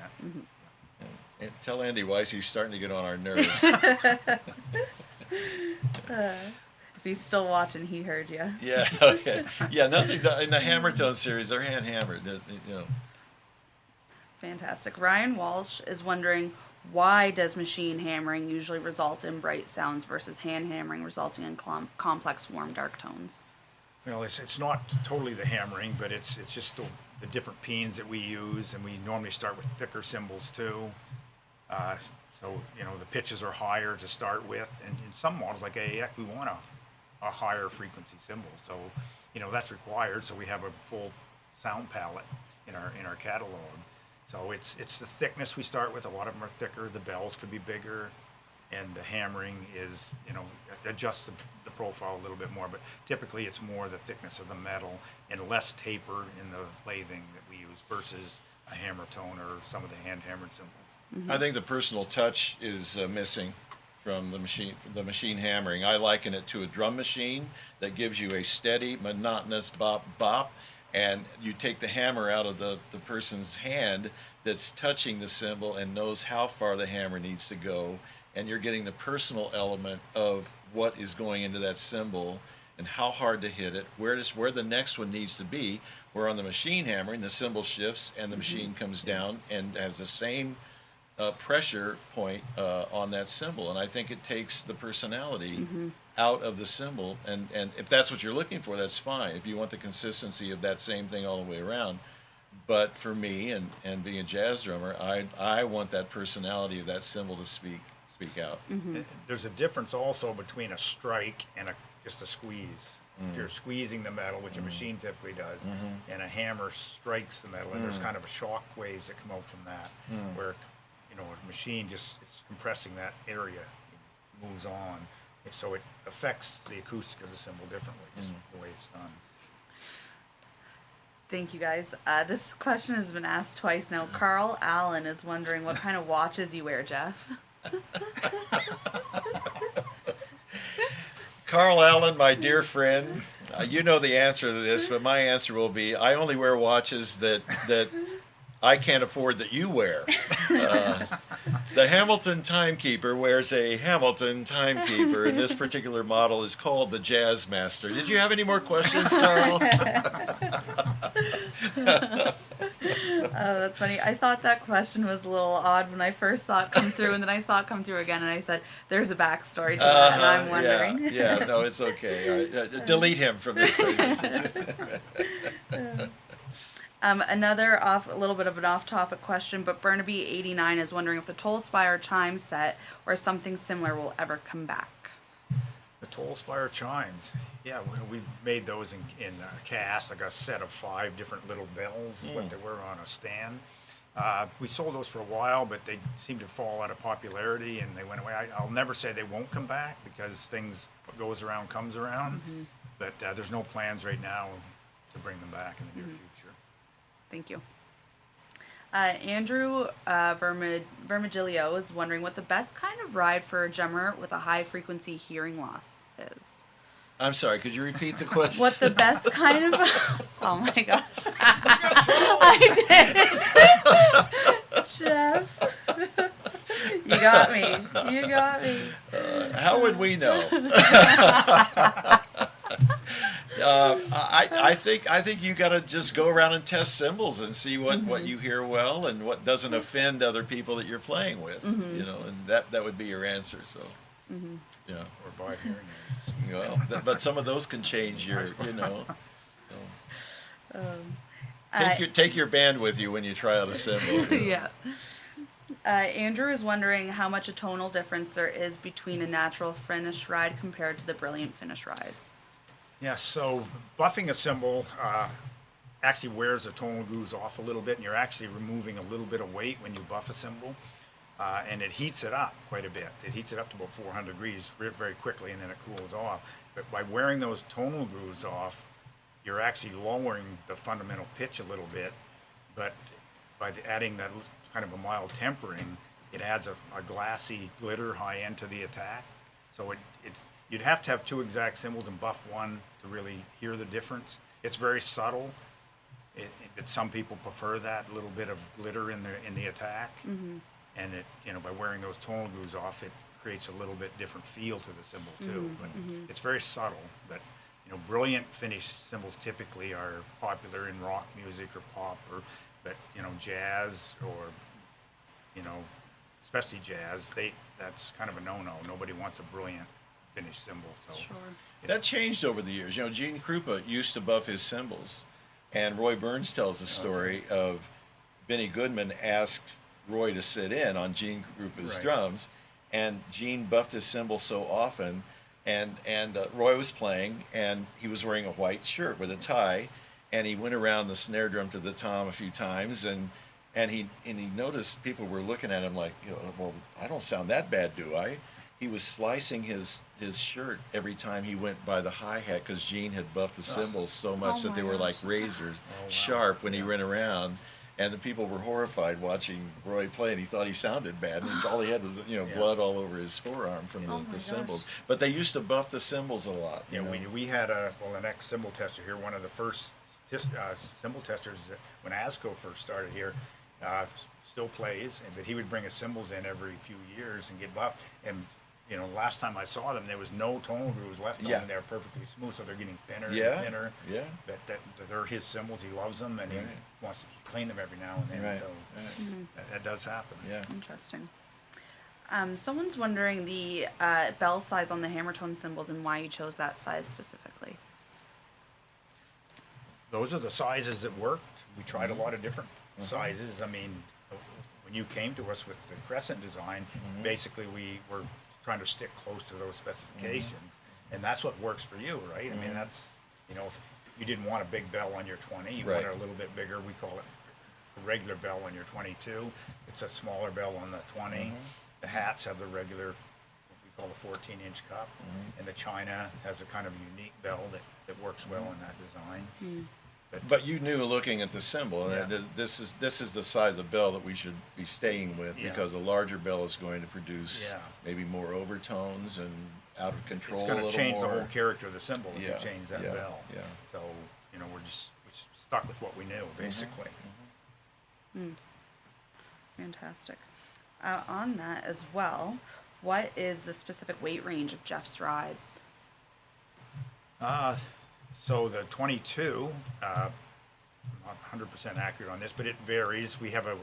Speaker 2: And tell Andy Weiss he's starting to get on our nerves.
Speaker 3: If he's still watching, he heard you.
Speaker 2: Yeah, okay. Yeah, nothing in the hammer tone series. They're hand-hammered.
Speaker 3: Fantastic. Ryan Walsh is wondering, why does machine hammering usually result in bright sounds versus hand hammering resulting in complex, warm, dark tones?
Speaker 1: Well, it's not totally the hammering, but it's just the different peens that we use, and we normally start with thicker cymbals too. So the pitches are higher to start with, and in some models like AAX, we want a higher frequency cymbal. So that's required. So we have a full sound palette in our catalog. So it's the thickness we start with. A lot of them are thicker. The bells could be bigger, and the hammering is adjusts the profile a little bit more. But typically, it's more the thickness of the metal and less taper in the lathing that we use versus a hammer tone or some of the hand hammered cymbals.
Speaker 2: I think the personal touch is missing from the machine hammering. I liken it to a drum machine that gives you a steady, monotonous bop bop. And you take the hammer out of the person's hand that's touching the cymbal and knows how far the hammer needs to go. And you're getting the personal element of what is going into that cymbal and how hard to hit it, where the next one needs to be. Where on the machine hammering, the cymbal shifts and the machine comes down and has the same pressure point on that cymbal. And I think it takes the personality out of the cymbal, and if that's what you're looking for, that's fine. If you want the consistency of that same thing all the way around, but for me and being a jazz drummer, I want that personality of that cymbal to speak out.
Speaker 1: There's a difference also between a strike and just a squeeze. If you're squeezing the metal, which a machine typically does, and a hammer strikes the metal, and there's kind of a shock waves that come out from that, where a machine it's compressing that area, it moves on. So it affects the acoustic of the cymbal differently, just the way it's done.
Speaker 3: Thank you, guys. This question has been asked twice now. Carl Allen is wondering what kind of watches you wear, Jeff.
Speaker 2: Carl Allen, my dear friend, you know the answer to this, but my answer will be I only wear watches that I can't afford that you wear. The Hamilton Timekeeper wears a Hamilton Timekeeper, and this particular model is called the Jazz Master. Did you have any more questions, Carl?
Speaker 3: Oh, that's funny. I thought that question was a little odd when I first saw it come through, and then I saw it come through again, and I said, "There's a backstory to that," and I'm wondering.
Speaker 2: Yeah, no, it's okay. All right. Delete him from this.
Speaker 3: Another a little bit of an off-topic question, but Burnaby89 is wondering if the Toll Spire chime set or something similar will ever come back.
Speaker 1: The Toll Spire chimes. Yeah, we made those in cast, like a set of 5 different little bells, is what they were on a stand. We sold those for a while, but they seemed to fall out of popularity and they went away. I'll never say they won't come back because things, what goes around comes around, but there's no plans right now to bring them back in the near future.
Speaker 3: Thank you. Andrew Vermigilio is wondering what the best kind of ride for a drummer with a high frequency hearing loss is.
Speaker 2: I'm sorry, could you repeat the question?
Speaker 3: What the best kind of... Oh my gosh. I did. Jeff. You got me. You got me.
Speaker 2: How would we know? I think you got to just go around and test cymbals and see what you hear well and what doesn't offend other people that you're playing with. You know, and that would be your answer. So, yeah.
Speaker 1: Or buy hearing aids.
Speaker 2: Well, but some of those can change your, you know. So. Take your band with you when you try out a cymbal. You know.
Speaker 3: Yeah. Andrew is wondering how much a tonal difference there is between a natural finish ride compared to the brilliant finish rides.
Speaker 1: Yeah, so buffing a cymbal actually wears the tonal grooves off a little bit, and you're actually removing a little bit of weight when you buff a cymbal, and it heats it up quite a bit. It heats it up to about 400 degrees very quickly, and then it cools off. But by wearing those tonal grooves off, you're actually lowering the fundamental pitch a little bit, but by adding that kind of a mild tempering, it adds a glassy glitter high end to the attack. So you'd have to have 2 exact cymbals and buff one to really hear the difference. It's very subtle. But some people prefer that little bit of glitter in the attack, and by wearing those tonal grooves off, it creates a little bit different feel to the cymbal too. But it's very subtle. But brilliant finished cymbals typically are popular in rock music or pop, but jazz or especially jazz. That's kind of a no-no. Nobody wants a brilliant finished cymbal. So
Speaker 3: Sure.
Speaker 2: That changed over the years. Gene Krupa used to buff his cymbals, and Roy Burns tells the story of Benny Goodman asked Roy to sit in on Gene Krupa's drums, and Gene buffed his cymbals so often, and Roy was playing, and he was wearing a white shirt with a tie, and he went around the snare drum to the tom a few times, and he noticed people were looking at him like, well, I don't sound that bad, do I? He was slicing his shirt every time he went by the hi-hat because Gene had buffed the cymbals so much that they were like razors sharp when he ran around, and the people were horrified watching Roy play, and he thought he sounded bad, and all he had was blood all over his forearm from the cymbals. But they used to buff the cymbals a lot.
Speaker 1: Yeah, we had an ex-cymbal tester here, one of the first cymbal testers when ASCO first started here. Still plays, but he would bring his cymbals in every few years and get buffed. And last time I saw them, there was no tonal grooves left on them. They're perfectly smooth, so they're getting thinner and thinner. Yeah. But they're his cymbals. He loves them, and he wants to clean them every now and then. So that does happen.
Speaker 2: Yeah.
Speaker 3: Interesting. Someone's wondering the bell size on the hammer tone cymbals and why you chose that size specifically.
Speaker 1: Those are the sizes that worked. We tried a lot of different sizes. I mean, when you came to us with the Crescent design, basically we were trying to stick close to those specifications, and that's what works for you, right? I mean, that's if you didn't want a big bell on your 20, you want it a little bit bigger. We call it a regular bell on your 22. It's a smaller bell on the 20. The hats have the regular, what we call the 14-inch cup, and the China has a kind of unique bell that works well in that design.
Speaker 2: But you knew looking at the cymbal that this is the size of bell that we should be staying with, because a larger bell is going to produce maybe more overtones and out of control.
Speaker 1: It's going to change the whole character of the cymbal if you change that bell.
Speaker 2: Yeah.
Speaker 1: So we're stuck with what we knew basically.
Speaker 3: Fantastic. On that as well, what is the specific weight range of Jeff's rides?
Speaker 1: So the 22, not 100% accurate on this, but it varies. We have a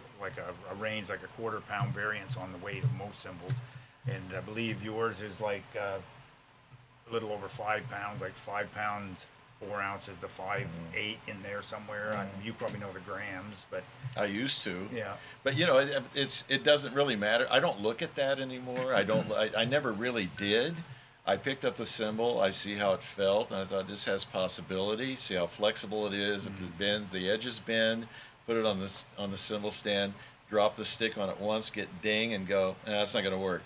Speaker 1: range, like a quarter pound variance on the weight of most cymbals, and I believe yours is like a little over 5 pounds, like 5 pounds 4 ounces to 5.8 in there somewhere. You probably know the grams, but
Speaker 2: I used to.
Speaker 1: yeah.
Speaker 2: But you know, it doesn't really matter. I don't look at that anymore. I never really did. I picked up the cymbal. I see how it felt, and I thought this has possibility. See how flexible it is. If it bends, the edges bend. Put it on the cymbal stand. Drop the stick on it once, get ding, and go. That's not going to work.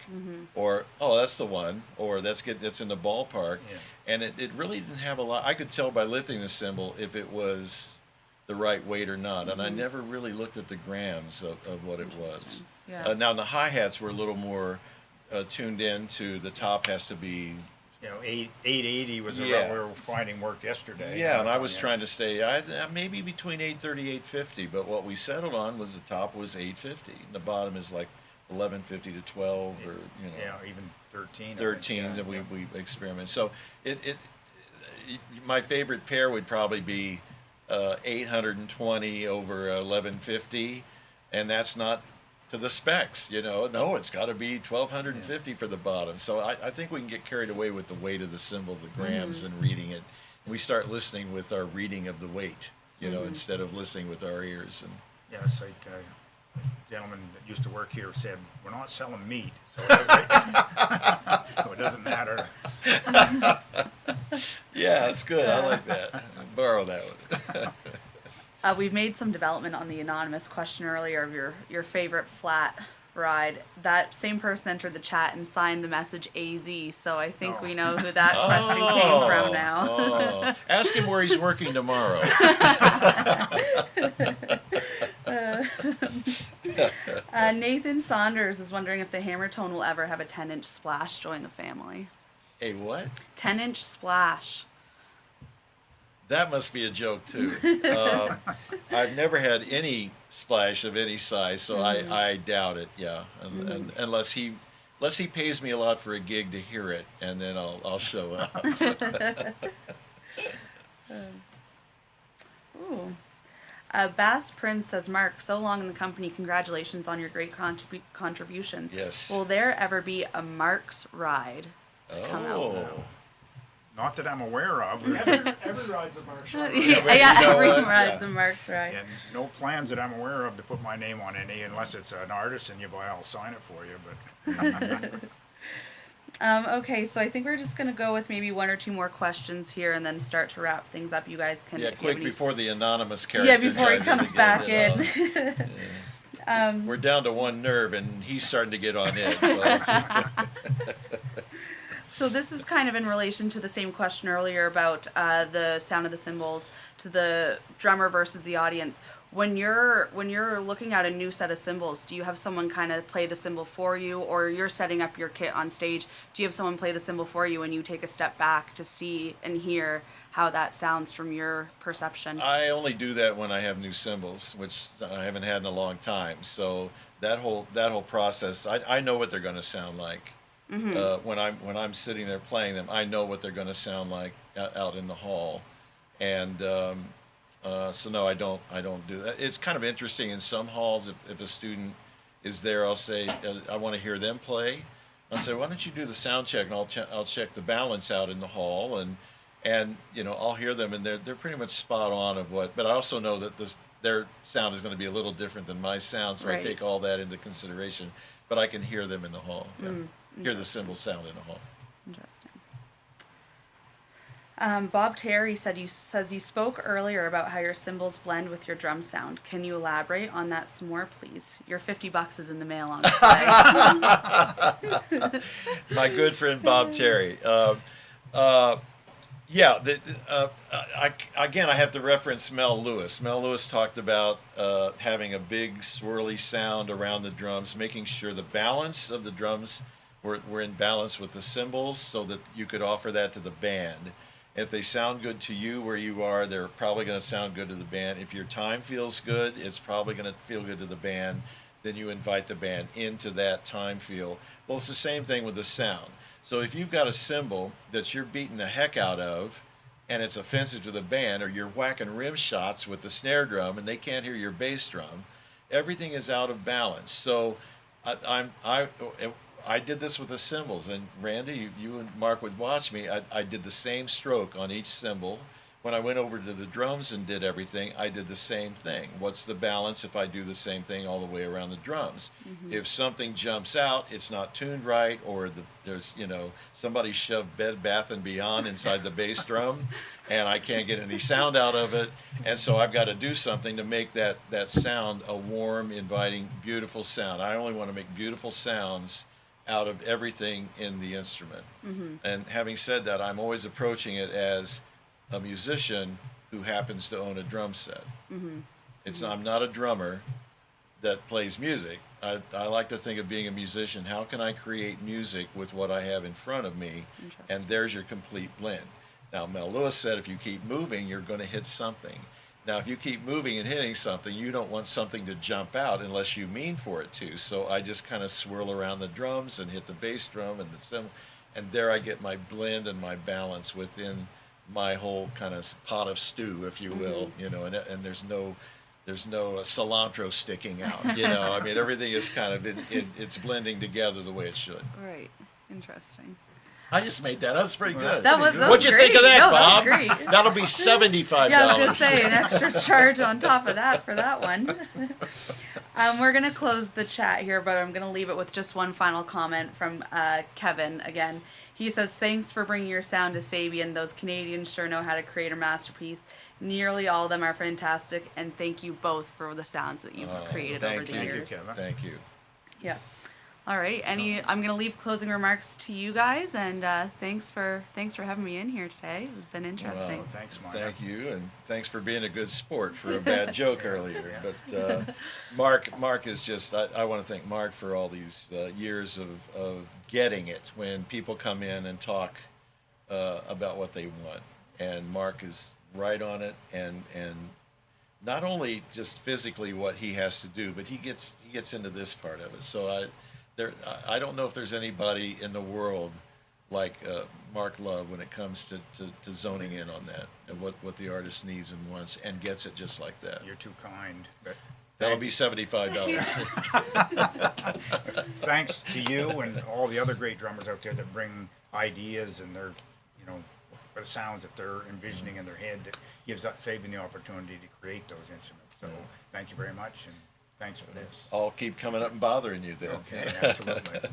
Speaker 2: Or that's the one. Or that's in the ballpark.
Speaker 1: Yeah.
Speaker 2: And it really didn't have a lot. I could tell by lifting the cymbal if it was the right weight or not. And I never really looked at the grams of what it was.
Speaker 3: Yeah.
Speaker 2: Now the hi-hats were a little more tuned in to the top has to be.
Speaker 1: 880 was
Speaker 2: Yeah.
Speaker 1: around where we were finding work yesterday.
Speaker 2: Yeah, and I was trying to stay maybe between 830, 850, but what we settled on was the top was 850. And the bottom is like 1150 to 12 or
Speaker 1: Yeah, even 13.
Speaker 2: 13 that we experiment. So my favorite pair would probably be 820 over 1150, and that's not to the specs, No, it's got to be 1250 for the bottom. So I think we can get carried away with the weight of the cymbal, the grams, and reading it. We start listening with our reading of the weight, instead of listening with our ears. And
Speaker 1: Yeah, it's like a gentleman that used to work here said, "We're not selling meat, so so it doesn't matter."
Speaker 2: yeah, that's good. I like that. Borrow that one.
Speaker 3: We've made some development on the anonymous question earlier of your favorite flat ride. That same person entered the chat and signed the message AZ, so I think we know who that question came from now.
Speaker 2: Ask him where he's working tomorrow.
Speaker 3: Nathan Saunders is wondering if the hammer tone will ever have a 10-inch splash join the family.
Speaker 2: A what?
Speaker 3: 10-inch splash.
Speaker 2: That must be a joke too. I've never had any splash of any size, so I doubt it. Yeah, and unless he pays me a lot for a gig to hear it, and then I'll show up.
Speaker 3: Ooh. Bass Prince says, Mark, so long in the company. Congratulations on your great contributions.
Speaker 2: Yes.
Speaker 3: Will there ever be a Mark's ride to come out?
Speaker 1: Not that I'm aware of.
Speaker 4: Every ride's a Mark's ride.
Speaker 3: Every ride's a Mark's ride.
Speaker 1: And no plans that I'm aware of to put my name on any, unless it's an artist and I'll sign it for you. But
Speaker 3: Okay, so I think we're just going to go with maybe one or two more questions here and then start to wrap things up. You guys can...
Speaker 2: Yeah, quick, before the anonymous character...
Speaker 3: Yeah, before he comes back in.
Speaker 2: We're down to one nerve, and he's starting to get on edge.
Speaker 3: So this is kind of in relation to the same question earlier about the sound of the cymbals to the drummer versus the audience. When you're looking at a new set of cymbals, do you have someone kind of play the cymbal for you, or you're setting up your kit on stage? Do you have someone play the cymbal for you and you take a step back to see and hear how that sounds from your perception?
Speaker 2: I only do that when I have new cymbals, which I haven't had in a long time. So that whole process, I know what they're going to sound like. When I'm sitting there playing them, I know what they're going to sound like out in the hall, and so no, I don't do that. It's kind of interesting in some halls. If a student is there, I'll say I want to hear them play. I'll say, why don't you do the sound check, and I'll check the balance out in the hall, and I'll hear them, and they're pretty much spot on of what. But I also know that their sound is going to be a little different than my sound, so
Speaker 3: Right.
Speaker 2: I take all that into consideration. But I can hear them in the hall. Yeah. Hear the cymbal sound in the hall.
Speaker 3: Interesting. Bob Terry says you spoke earlier about how your cymbals blend with your drum sound. Can you elaborate on that some more, please? Your $50 is in the mail on its way.
Speaker 2: My good friend Bob Terry. Again, I have to reference Mel Lewis. Mel Lewis talked about having a big swirly sound around the drums, making sure the balance of the drums were in balance with the cymbals so that you could offer that to the band. If they sound good to you where you are, they're probably going to sound good to the band. If your time feels good, it's probably going to feel good to the band. Then you invite the band into that time feel. Well, it's the same thing with the sound. So if you've got a cymbal that you're beating the heck out of, and it's offensive to the band, or you're whacking rim shots with the snare drum and they can't hear your bass drum, everything is out of balance. So I did this with the cymbals, and Randy, you and Mark would watch me. I did the same stroke on each cymbal. When I went over to the drums and did everything, I did the same thing. What's the balance if I do the same thing all the way around the drums? If something jumps out, it's not tuned right, or there's, somebody shoved Bed Bath & Beyond inside the bass drum, and I can't get any sound out of it, and so I've got to do something to make that sound a warm, inviting, beautiful sound. I only want to make beautiful sounds out of everything in the instrument. And having said that, I'm always approaching it as a musician who happens to own a drum set. I'm not a drummer that plays music. I like to think of being a musician. How can I create music with what I have in front of me? And there's your complete blend. Now, Mel Lewis said if you keep moving, you're going to hit something. Now, if you keep moving and hitting something, you don't want something to jump out unless you mean for it to. So I just kind of swirl around the drums and hit the bass drum and the cymbal, and there I get my blend and my balance within my whole kind of pot of stew, if you will, and there's no cilantro sticking out, I mean, everything is kind of it's blending together the way it should.
Speaker 3: Right. Interesting.
Speaker 2: I just made that. That was pretty good.
Speaker 3: That was
Speaker 2: What'd you
Speaker 3: great.
Speaker 2: think of that,
Speaker 3: No,
Speaker 2: Bob?
Speaker 3: that was great.
Speaker 2: That'll be $75.
Speaker 3: Yeah, I was going to say, an extra charge on top of that for that one. We're going to close the chat here, but I'm going to leave it with just one final comment from Kevin again. He says, thanks for bringing your sound to Sabian. Those Canadians sure know how to create a masterpiece. Nearly all of them are fantastic, and thank you both for the sounds that you've created over the years.
Speaker 2: Thank you.
Speaker 3: Yeah. All right. I'm going to leave closing remarks to you guys, and thanks for having me in here today. It's been interesting.
Speaker 1: Well, thanks, Mark.
Speaker 2: Thank you, and thanks for being a good sport for a bad joke earlier. But Mark is just, I want to thank Mark for all these years of getting it when people come in and talk about what they want. And Mark is right on it, and not only just physically what he has to do, but he gets into this part of it. So I don't know if there's anybody in the world like Mark Love when it comes to zoning in on that and what the artist needs and wants, and gets it just like that.
Speaker 1: You're too kind. But
Speaker 2: that'll be $75.
Speaker 1: Thanks to you and all the other great drummers out there that bring ideas and their, the sounds that they're envisioning in their head that gives Sabian the opportunity to create those instruments. So thank you very much, and thanks for this.
Speaker 2: I'll keep coming up and bothering you then.
Speaker 1: Okay, absolutely.